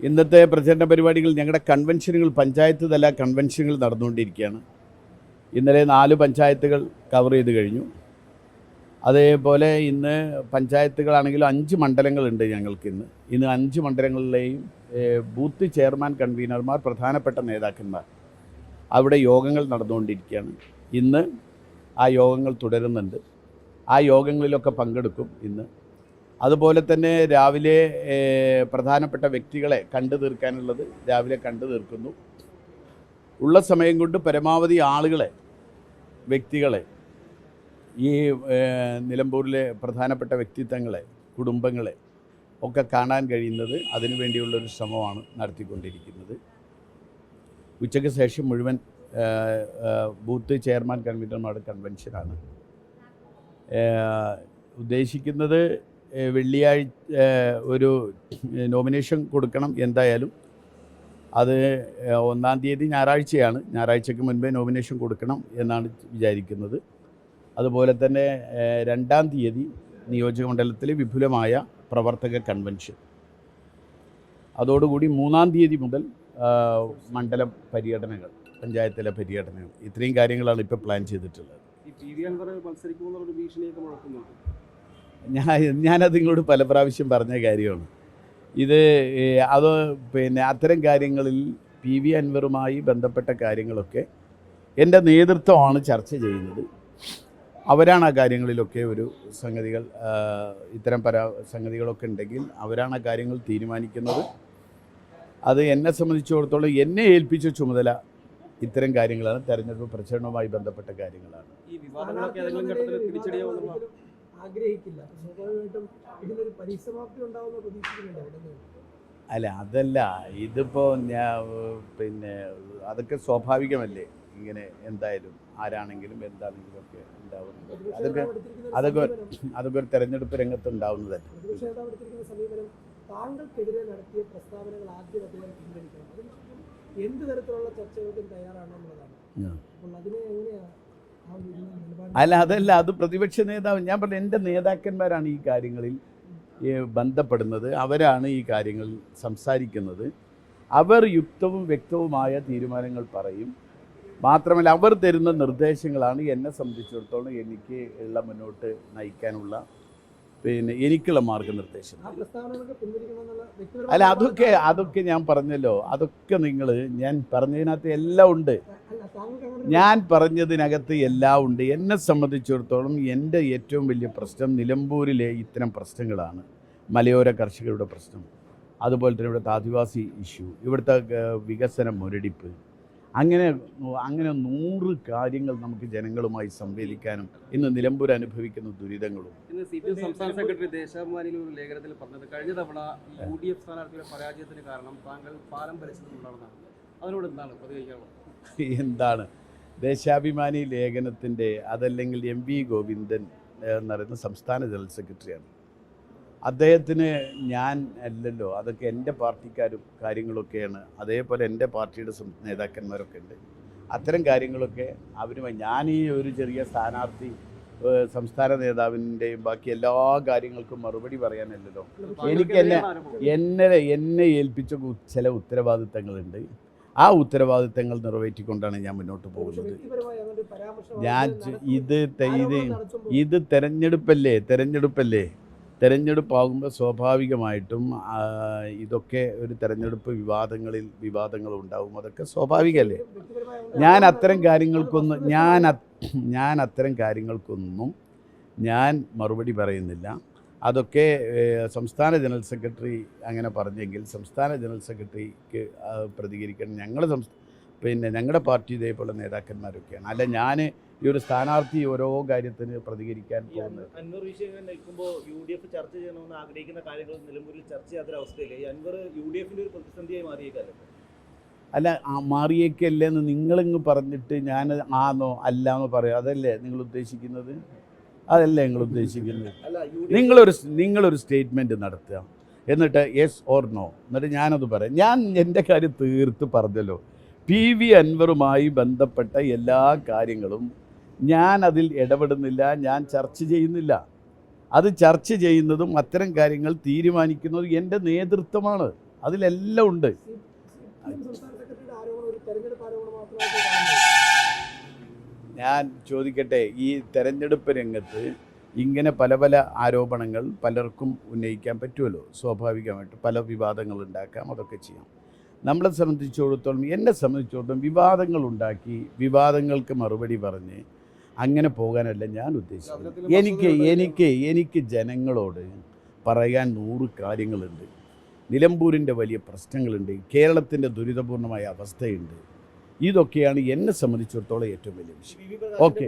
ഇന്നത്തെ പ്രചരണ പരിപാടികൾ ഞങ്ങളുടെ കൺവെൻഷനുകൾ പഞ്ചായത്ത് തല കൺവെൻഷനുകൾ നടന്നുകൊണ്ടിരിക്കുകയാണ്. ഇന്നലെ 4 പഞ്ചായത്തുകൾ കവർ ചെയ്ത് കഴിഞ്ഞു. അതേപോലെ ഇന്ന് പഞ്ചായത്തുകളാണെങ്കിലും 5 മണ്ഡലങ്ങളുണ്ട് ഞങ്ങൾക്ക്. ഇന്ന് 5 മണ്ഡലങ്ങളിലെയും ബൂത്ത് ചെയർമാൻ കൺവീനർമാർ, പ്രധാനപ്പെട്ട നേതാക്കന്മാർ അവിടെ യോഗങ്ങൾ നടന്നുകൊണ്ടിരിക്കുകയാണ്. ഇന്ന് ആ യോഗങ്ങൾ തുടരുന്നുണ്ട്. ആ യോഗങ്ങളിലൊക്കെ പങ്കെടുക്കും ഇന്ന്. അതുപോലെ തന്നെ രാവിലെ പ്രധാനപ്പെട്ട വ്യക്തികളെ കണ്ടു തീർക്കാനുള്ളത് രാവിലെ കണ്ടു തീർക്കുന്നു. ഉള്ള സമയം കൊണ്ട് പരമാവധി ആളുകളെ, വ്യക്തികളെ, ഈ നിലമ്പൂരിലെ പ്രധാനപ്പെട്ട വ്യക്തിത്വങ്ങളെ, കുടുംബങ്ങളെ ഒക്കെ കാണാൻ കഴിയുന്നത് അതിനു വേണ്ടിയുള്ളൊരു ശ്രമമാണ് നടത്തിക്കൊണ്ടിരിക്കുന്നത്. ഉച്ചയ്ക്ക് ശേഷം മുഴുവൻ ബൂത്ത് ചെയർമാൻ കൺവീനർമാരുടെ കൺവെൻഷനാണ്. ഉദ്ദേശിക്കുന്നത് വെള്ളിയാഴ്ച ഒരു നോമിനേഷൻ കൊടുക്കണം. എന്തായാലും അത് 1-ാം തീയതി ഞായറാഴ്ചയാണ്. ഞായറാഴ്ചയ്ക്ക് മുൻപേ നോമിനേഷൻ കൊടുക്കണം എന്നാണ് വിചാരിക്കുന്നത്. അതുപോലെ തന്നെ 2-ാം തീയതി നിയോജകമണ്ഡലത്തിൽ വിപുലമായ പ്രവർത്തക കൺവെൻഷൻ. അതോടുകൂടി 3-ാം തീയതി മുതൽ മണ്ഡലം പര്യടനങ്ങൾ, പഞ്ചായത്തിലെ പര്യടനങ്ങൾ. ഇത്രയും കാര്യങ്ങളാണ് ഇപ്പോൾ പ്ലാൻ ചെയ്തിട്ടുള്ളത്. ഞാനത് നിങ്ങളോട് പല പ്രാവശ്യം പറഞ്ഞ കാര്യമാണ്. അത് അത്തരം കാര്യങ്ങളിൽ PV അൻവറുമായി ബന്ധപ്പെട്ട കാര്യങ്ങളൊക്കെ എൻ്റെ നേതൃത്വമാണ് ചർച്ച ചെയ്യുന്നത്. അവരാണ് ആ കാര്യങ്ങളിലൊക്കെ ഒരു സംഗതികൾ, ഇത്തരം സംഗതികളൊക്കെ ഉണ്ടെങ്കിൽ അവരാണ് ആ കാര്യങ്ങൾ തീരുമാനിക്കുന്നത്. അത് എന്നെ സംബന്ധിച്ചിടത്തോളം എന്നെ ഏൽപ്പിച്ച ചുമതല ഇത്തരം കാര്യങ്ങളാണ്. തെരഞ്ഞെടുപ്പ് പ്രചരണവുമായി ബന്ധപ്പെട്ട കാര്യങ്ങളാണ്. ആഗ്രഹിക്കില്ല, സ്വാഭാവികമായിട്ടും ഇതിനൊരു പരിസമാപ്തി ഉണ്ടാവുന്ന പ്രതീക്ഷിക്കുന്നുണ്ട്. അല്ല, അതല്ല, ഇതിപ്പോൾ അതൊക്കെ സ്വാഭാവികമല്ലേ. ഇങ്ങനെ എന്തായാലും ആരാണെങ്കിലും എന്താണെങ്കിലും ഒക്കെ ഉണ്ടാവുന്നുണ്ട്. അതൊക്കെ ഒരു തെരഞ്ഞെടുപ്പ് രംഗത്ത് ഉണ്ടാവുന്നതല്ല. താങ്കൾക്കെതിരെ നടത്തിയ പ്രസ്താവനകൾ ആദ്യം അദ്ദേഹം പിൻവലിക്കണം. എന്ത് തരത്തിലുള്ള ചർച്ചകൾക്കും തയ്യാറാണെന്നുള്ളതാണ്. അപ്പോൾ അതിനെ എങ്ങനെയാണ്? അല്ല, അതല്ല, അത് പ്രതിപക്ഷ നേതാവ്. ഞാൻ പറഞ്ഞു, എൻ്റെ നേതാക്കന്മാരാണ് ഈ കാര്യങ്ങളിൽ ബന്ധപ്പെടുന്നത്. അവരാണ് ഈ കാര്യങ്ങളിൽ സംസാരിക്കുന്നത്. അവർ യുക്തവും വ്യക്തവുമായ തീരുമാനങ്ങൾ പറയും. മാത്രമല്ല, അവർ തരുന്ന നിർദ്ദേശങ്ങളാണ് എന്നെ സംബന്ധിച്ചിടത്തോളം എനിക്ക് മുന്നോട്ട് നയിക്കാനുള്ള എനിക്കുള്ള മാർഗനിർദ്ദേശം. അല്ല, അതൊക്കെ ഞാൻ പറഞ്ഞല്ലോ. അതൊക്കെ ഞാൻ പറഞ്ഞതിനകത്ത് എല്ലാം ഉണ്ട്. ഞാൻ പറഞ്ഞതിനകത്ത് എല്ലാം ഉണ്ട്. എന്നെ സംബന്ധിച്ചിടത്തോളം എൻ്റെ ഏറ്റവും വലിയ പ്രശ്നം നിലമ്പൂരിലെ ഇത്തരം പ്രശ്നങ്ങളാണ്. മലയോര കർഷകരുടെ പ്രശ്നം, അതുപോലെ തന്നെ ഇവിടുത്തെ ആദിവാസി ഇഷ്യൂ, ഇവിടുത്തെ വികസന മുരടിപ്പ്, അങ്ങനെ 100 കാര്യങ്ങൾ നമുക്ക് ജനങ്ങളുമായി സംവേദിക്കാനും ഇന്ന് നിലമ്പൂർ അനുഭവിക്കുന്ന ദുരിതങ്ങളും. ഇന്ന് CPM സംസ്ഥാന സെക്രട്ടറി ദേശാഭിമാനിയിൽ ഒരു ലേഖനത്തിൽ പറഞ്ഞത്, കഴിഞ്ഞ തവണ UDF സ്ഥാനാർത്ഥിയുടെ പരാജയത്തിന് കാരണം താങ്കൾ പാലം വലിച്ചതുകൊണ്ടാണെന്നാണ്. അതിനോട് എന്താണ് പ്രതികരിക്കാനുള്ളത്? എന്താണ് ദേശാഭിമാനി ലേഖനത്തിൻ്റെ, അതല്ലെങ്കിൽ MV ഗോവിന്ദൻ എന്ന് പറയുന്ന സംസ്ഥാന ജനറൽ സെക്രട്ടറിയാണ്. അദ്ദേഹത്തിന് ഞാൻ അല്ലല്ലോ, അതൊക്കെ എൻ്റെ പാർട്ടിക്കാരും കാര്യങ്ങളൊക്കെയാണ്. അതേപോലെ എൻ്റെ പാർട്ടിയുടെ നേതാക്കന്മാരൊക്കെ ഉണ്ട്. അത്തരം കാര്യങ്ങളൊക്കെ അവരുമായി, ഞാൻ ഈ ഒരു ചെറിയ സ്ഥാനാർത്ഥി സംസ്ഥാന നേതാവിൻ്റെയും ബാക്കി എല്ലാ കാര്യങ്ങൾക്കും മറുപടി പറയാനല്ലല്ലോ. എനിക്ക് എന്നെ ഏൽപ്പിച്ച ചില ഉത്തരവാദിത്തങ്ങളുണ്ട്. ആ ഉത്തരവാദിത്തങ്ങൾ നിറവേറ്റിക്കൊണ്ടാണ് ഞാൻ മുന്നോട്ട് പോകുന്നത്. ഇത് തെരഞ്ഞെടുപ്പല്ലേ. തെരഞ്ഞെടുപ്പാകുമ്പോൾ സ്വാഭാവികമായിട്ടും ഇതൊക്കെ ഒരു തെരഞ്ഞെടുപ്പ് വിവാദങ്ങൾ ഉണ്ടാവും. അതൊക്കെ സ്വാഭാവികമല്ലേ. ഞാൻ അത്തരം കാര്യങ്ങൾക്കൊന്നും ഞാൻ മറുപടി പറയുന്നില്ല. അതൊക്കെ സംസ്ഥാന ജനറൽ സെക്രട്ടറി അങ്ങനെ പറഞ്ഞെങ്കിൽ സംസ്ഥാന ജനറൽ സെക്രട്ടറിക്ക് പ്രതികരിക്കണം. ഞങ്ങളുടെ പാർട്ടി ഇതേപോലെ നേതാക്കന്മാരൊക്കെയാണ്. അല്ല, ഞാൻ ഈ ഒരു സ്ഥാനാർത്ഥി ഓരോ കാര്യത്തിന് പ്രതികരിക്കാൻ പോകുന്നത്. അൻവർ വിഷയം നിൽക്കുമ്പോൾ UDF ചർച്ച ചെയ്യണമെന്ന് ആഗ്രഹിക്കുന്ന കാര്യങ്ങൾ നിലമ്പൂരിൽ ചർച്ച ചെയ്യാത്ത അവസ്ഥയില്ലേ? അൻവർ UDFന്റെ ഒരു പ്രതിസന്ധിയായി മാറിയേക്കാല്ലേ? അല്ല, മാറിയേക്കല്ലേന്ന് നിങ്ങളിങ്ങ് പറഞ്ഞിട്ട് ഞാൻ ആന്നോ അല്ലാന്നോ പറയാം. അതല്ലേ നിങ്ങൾ ഉദ്ദേശിക്കുന്നത്? നിങ്ങളൊരു സ്റ്റേറ്റ്മെൻറ്റ് നടത്തുക, എന്നിട്ട് യെസ് ഓർ നോ, എന്നിട്ട് ഞാനത് പറയാം. ഞാൻ എൻ്റെ കാര്യം തീർത്ത് പറഞ്ഞല്ലോ. PV അൻവറുമായി ബന്ധപ്പെട്ട എല്ലാ കാര്യങ്ങളും ഞാൻ അതിൽ ഇടപെടുന്നില്ല, ഞാൻ ചർച്ച ചെയ്യുന്നില്ല. അത് ചർച്ച ചെയ്യുന്നതും അത്തരം കാര്യങ്ങൾ തീരുമാനിക്കുന്നതും എൻ്റെ നേതൃത്വമാണ്. അതിലെല്ലാം ഉണ്ട്. CPM സംസ്ഥാന സെക്രട്ടറിയുടെ ആരോപണം ഒരു തെരഞ്ഞെടുപ്പ് ആരോപണം മാത്രമായിട്ട് കാണുന്നത്. ഞാൻ ചോദിക്കട്ടെ, ഈ തെരഞ്ഞെടുപ്പ് രംഗത്ത് ഇങ്ങനെ പല പല ആരോപണങ്ങൾ പലർക്കും ഉന്നയിക്കാൻ പറ്റുമല്ലോ. സ്വാഭാവികമായിട്ട് പല വിവാദങ്ങൾ ഉണ്ടാക്കാം, അതൊക്കെ ചെയ്യാം. നമ്മളെ സംബന്ധിച്ചിടത്തോളം, എന്നെ സംബന്ധിച്ചിടത്തോളം വിവാദങ്ങൾ ഉണ്ടാക്കി വിവാദങ്ങൾക്ക് മറുപടി പറഞ്ഞ് അങ്ങനെ പോകാനല്ല ഞാൻ ഉദ്ദേശിക്കുന്നത്. എനിക്ക് ജനങ്ങളോട് പറയാൻ 100 കാര്യങ്ങളുണ്ട്. നിലമ്പൂരിൻ്റെ വലിയ പ്രശ്നങ്ങളുണ്ട്, കേരളത്തിൻ്റെ ദുരിതപൂർണമായ അവസ്ഥയുണ്ട്. ഇതൊക്കെയാണ് എന്നെ സംബന്ധിച്ചിടത്തോളം ഏറ്റവും വലിയ വിഷയം. ഓക്കെ.